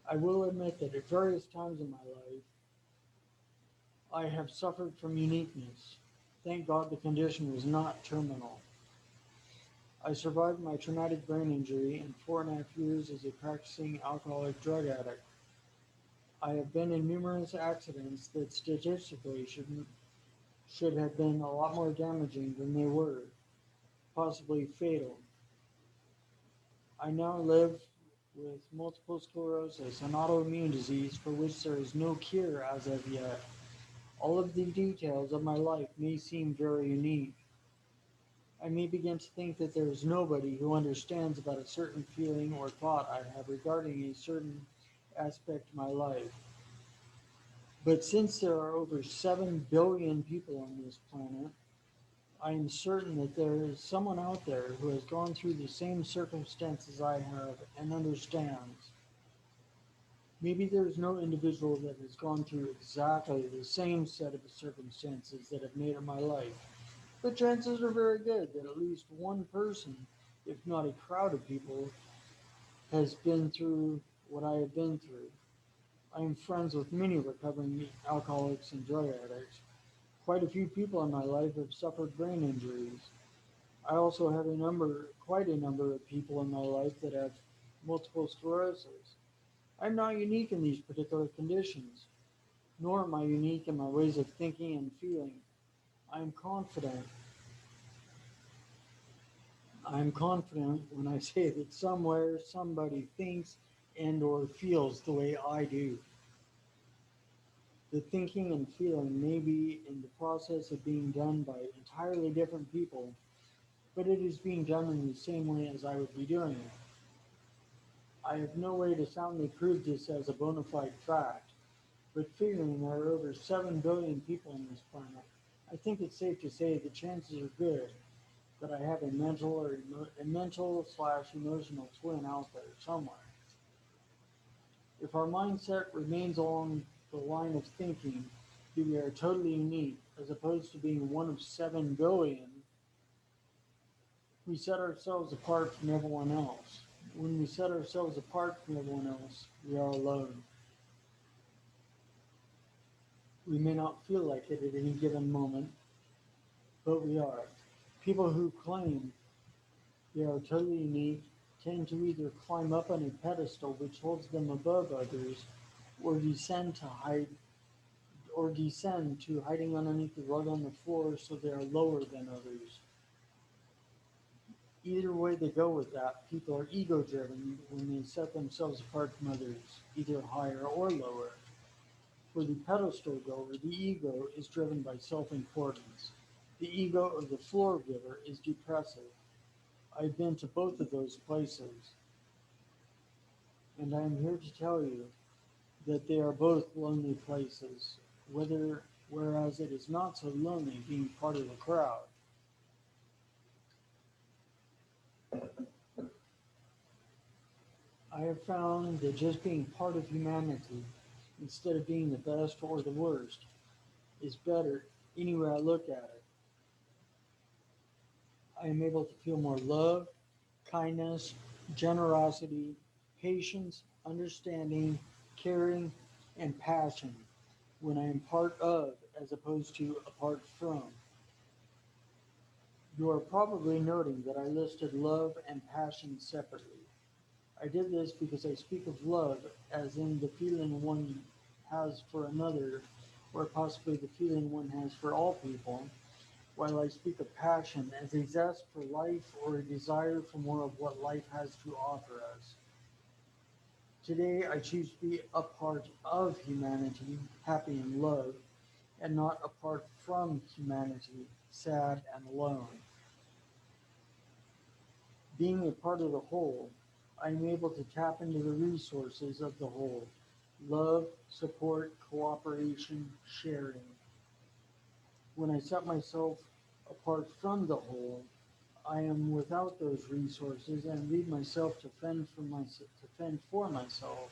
I will admit that at various times in my life, I have suffered from uniqueness. Thank God the condition was not terminal. I survived my traumatic brain injury and 4.5 years as a practicing alcoholic drug addict. I have been in numerous accidents that statistically should have been a lot more damaging than they were, possibly fatal. I now live with multiple sclerosis, an autoimmune disease for which there is no cure as of yet. All of the details of my life may seem very unique. I may begin to think that there is nobody who understands about a certain feeling or thought I have regarding a certain aspect of my life. But since there are over 7 billion people on this planet, I am certain that there is someone out there who has gone through the same circumstances I have and understands. Maybe there is no individual that has gone through exactly the same set of circumstances that have made it my life, but chances are very good that at least one person, if not a crowd of people, has been through what I have been through. I am friends with many recovering alcoholics and drug addicts. Quite a few people in my life have suffered brain injuries. I also have quite a number of people in my life that have multiple sclerosis. I'm not unique in these particular conditions, nor am I unique in my ways of thinking and feeling. I am confident. I am confident when I say that somewhere somebody thinks and or feels the way I do. The thinking and feeling may be in the process of being done by entirely different people, but it is being done in the same way as I would be doing it. I have no way to soundly prove this as a bona fide fact, but figuring there are over 7 billion people on this planet, I think it's safe to say the chances are good that I have a mental slash emotional twin out there somewhere. If our mindset remains along the line of thinking that we are totally unique as opposed to being one of 7 billion, we set ourselves apart from everyone else. When we set ourselves apart from everyone else, we are alone. We may not feel like it at any given moment, but we are. People who claim they are totally unique tend to either climb up on a pedestal which holds them above others or descend to hiding underneath the rug on the floor so they are lower than others. Either way they go with that, people are ego driven when they set themselves apart from others, either higher or lower. For the pedestal goer, the ego is driven by self importance. The ego of the floor giver is depressive. I've been to both of those places, and I am here to tell you that they are both lonely places, whereas it is not so lonely being part of the crowd. I have found that just being part of humanity, instead of being the best or the worst, is better anywhere I look at it. I am able to feel more love, kindness, generosity, patience, understanding, caring, and passion when I am part of as opposed to apart from. You are probably noting that I listed love and passion separately. I did this because I speak of love as in the feeling one has for another, or possibly the feeling one has for all people, while I speak of passion as a zest for life or a desire for more of what life has to offer us. Today, I choose to be a part of humanity, happy and loved, and not apart from humanity, sad and alone. Being a part of the whole, I am able to tap into the resources of the whole: love, support, cooperation, sharing. When I set myself apart from the whole, I am without those resources and leave myself to fend for myself.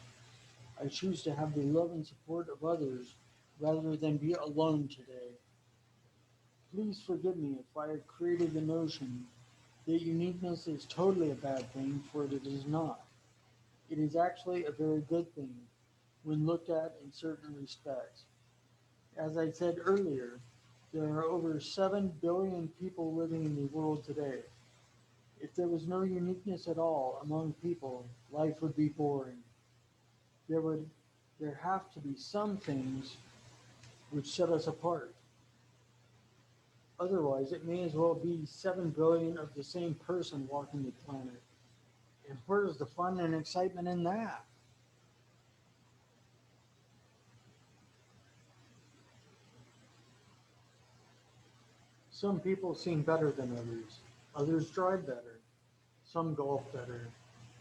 I choose to have the love and support of others rather than be alone today. Please forgive me if I have created the notion that uniqueness is totally a bad thing, for it is not. It is actually a very good thing when looked at in certain respects. As I said earlier, there are over 7 billion people living in the world today. If there was no uniqueness at all among people, life would be boring. There would there have to be some things which set us apart. Otherwise, it may as well be 7 billion of the same person walking the planet. And where's the fun and excitement in that? Some people sing better than others. Others drive better. Some golf better.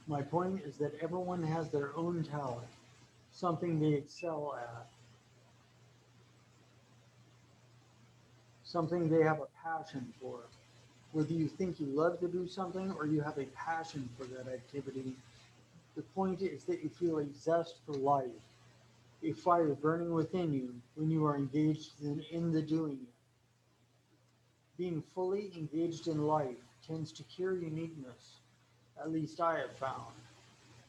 My point is that everyone has their own talent, something they excel at, something they have a passion for. Whether you think you love to do something or you have a passion for that activity, the point is that you feel a zest for life, a fire burning within you when you are engaged in the doing it. Being fully engaged in life tends to cure uniqueness, at least I have found.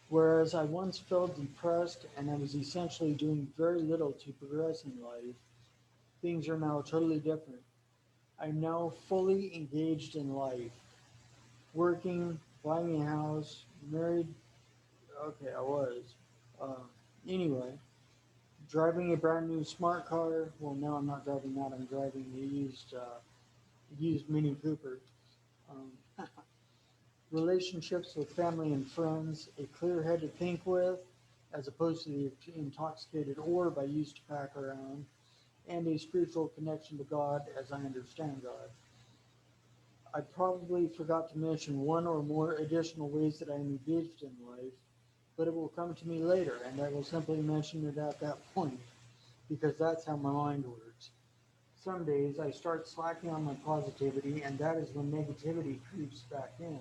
Whereas I once felt depressed and I was essentially doing very little to progress in life, things are now totally different. I'm now fully engaged in life, working, buying a house, married. Okay, I was. Uh, anyway, driving a brand new smart car. Well, now I'm not driving that. I'm driving a used Mini Cooper. Um, relationships with family and friends, a clear head to think with, as opposed to the intoxicated orb I used to pack around, and a spiritual connection to God as I understand God. I probably forgot to mention one or more additional ways that I am engaged in life, but it will come to me later, and I will simply mention it at that point, because that's how my mind works. Some days I start slacking on my positivity, and that is when negativity creeps back in.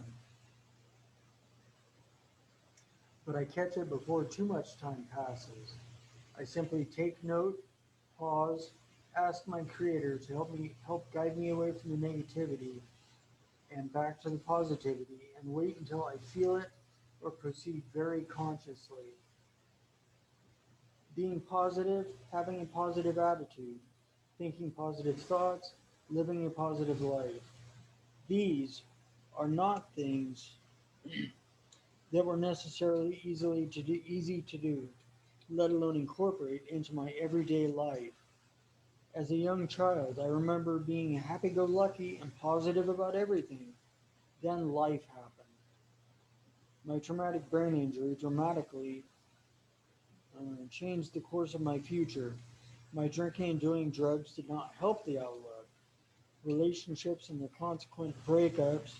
But I catch it before too much time passes. I simply take note, pause, ask my creator to help guide me away from the negativity and back to the positivity and wait until I feel it or proceed very consciously. Being positive, having a positive attitude, thinking positive thoughts, living a positive life. These are not things that were necessarily easy to do, let alone incorporate into my everyday life. As a young child, I remember being happy-go-lucky and positive about everything. Then life happened. My traumatic brain injury dramatically changed the course of my future. My drinking and doing drugs did not help the outlook. Relationships and their consequent breakups,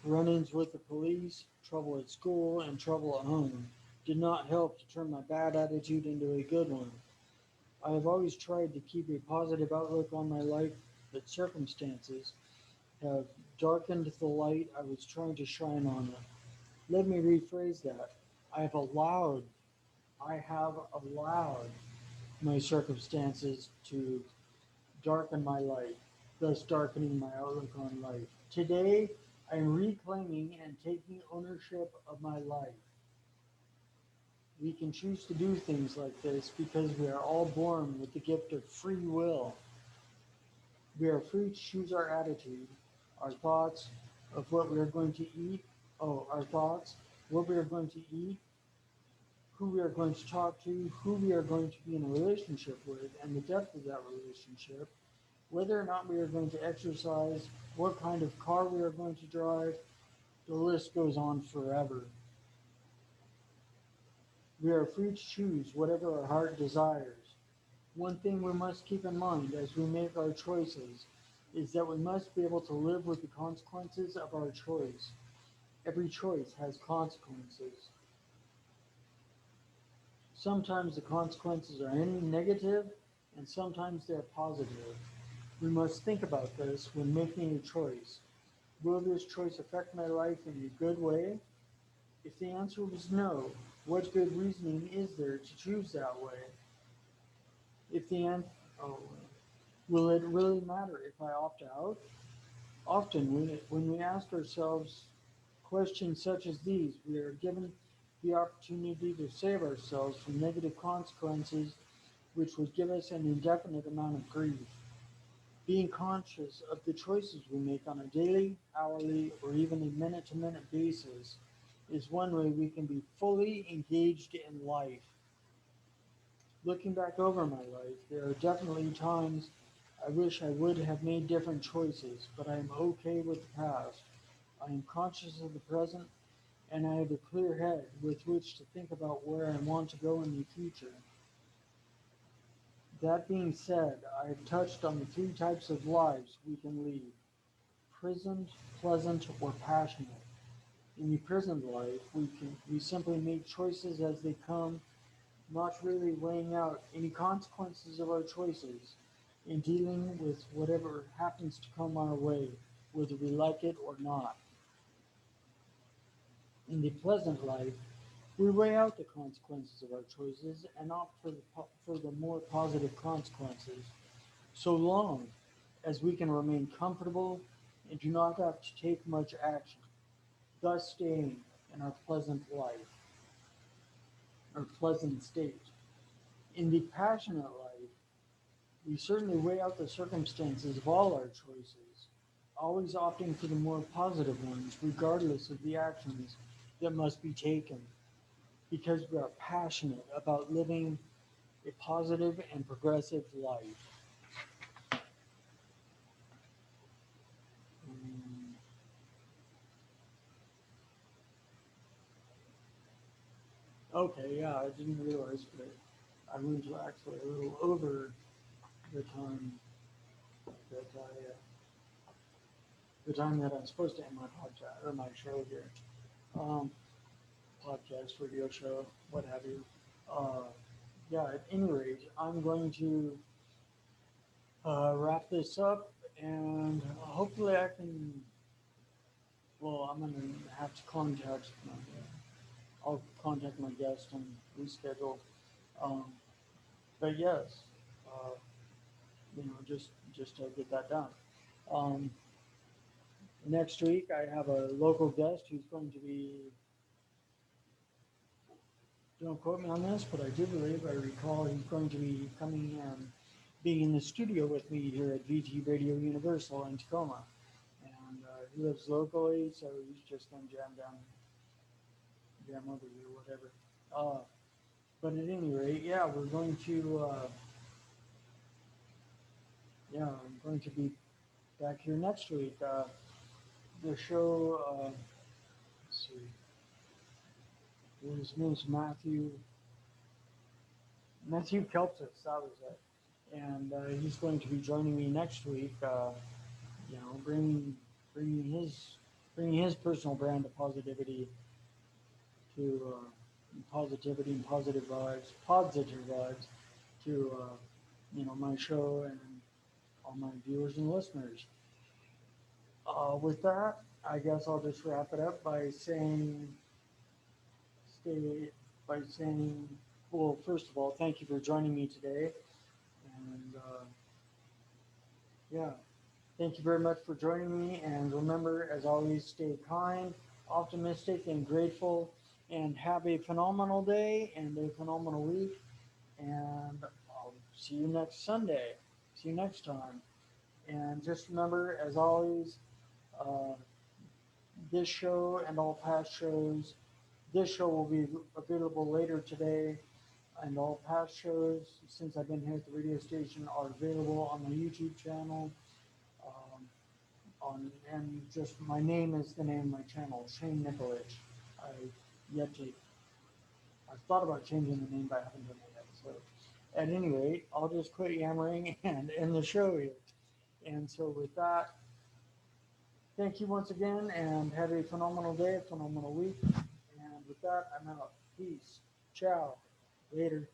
run-ins with the police, trouble at school, and trouble at home did not help to turn my bad attitude into a good one. I have always tried to keep a positive outlook on my life, but circumstances have darkened the light I was trying to shine on it. Let me rephrase that. I have allowed, I have allowed my circumstances to darken my light, thus darkening my outlook on life. Today, I am reclaiming and taking ownership of my life. We can choose to do things like this because we are all born with the gift of free will. We are free to choose our attitude, our thoughts of what we are going to eat, our thoughts, what we are going to eat, who we are going to talk to, who we are going to be in a relationship with, and the depth of that relationship, whether or not we are going to exercise, what kind of car we are going to drive. The list goes on forever. We are free to choose whatever our heart desires. One thing we must keep in mind as we make our choices is that we must be able to live with the consequences of our choice. Every choice has consequences. Sometimes the consequences are negative and sometimes they're positive. We must think about this when making a choice. Will this choice affect my life in a good way? If the answer was no, what good reasoning is there to choose that way? If the answer, oh, will it really matter if I opt out? Often, when we ask ourselves questions such as these, we are given the opportunity to save ourselves from negative consequences which would give us an indefinite amount of grief. Being conscious of the choices we make on a daily, hourly, or even a minute to minute basis is one way we can be fully engaged in life. Looking back over my life, there are definitely times I wish I would have made different choices, but I am okay with the past. I am conscious of the present, and I have a clear head with which to think about where I want to go in the future. That being said, I have touched on the three types of lives we can lead: prisoned, pleasant, or passionate. In the prisoned life, we simply make choices as they come, not really weighing out any consequences of our choices in dealing with whatever happens to come our way, whether we like it or not. In the pleasant life, we weigh out the consequences of our choices and opt for the more positive consequences, so long as we can remain comfortable and do not have to take much action, thus staying in our pleasant life. or pleasant state. In the passionate life, we certainly weigh out the circumstances of all our choices, always opting for the more positive ones, regardless of the actions that must be taken, because we are passionate about living a positive and progressive life. Um, okay, yeah, I didn't realize, but I went to actually a little over the time that the time that I'm supposed to end my podcast or my show here. Um, Podcast, radio show, what have you. Uh, yeah, at any rate, I'm going to wrap this up and hopefully I can. Well, I'm going to have to contact my. I'll contact my guest and reschedule. Um, but yes, uh, just to get that done. Um, Next week, I have a local guest who's going to be. Don't quote me on this, but I do believe I recall he's going to be coming and being in the studio with me here at VT Radio Universal in Tacoma. And he lives locally, so he's just going to jam over here, whatever. Uh, but at any rate, yeah, we're going to, yeah, I'm going to be back here next week. The show, let's see, his name's Matthew Kelpsis, that was it. And he's going to be joining me next week. You know, bringing his bringing his personal brand of to positivity and positive vibes to my show and all my viewers and listeners. With that, I guess I'll just wrap it up by stay saying, well, first of all, thank you for joining me today, and yeah, thank you very much for joining me. And remember, as always, stay kind, optimistic, and grateful. And have a phenomenal day and a phenomenal week. And I'll see you next Sunday. See you next time. And just remember, as always, uh, this show and all past shows, this show will be available later today. And all past shows, since I've been here at the radio station, are available on my YouTube channel. Um, and just my name is the name of my channel, Shane Nikolic. I yet to I've thought about changing the name, but I haven't done it yet. So at any rate, I'll just quit yammering and end the show here. And so with that, thank you once again and have a phenomenal day, a phenomenal week. And with that, I'm out. Peace. Ciao. Later.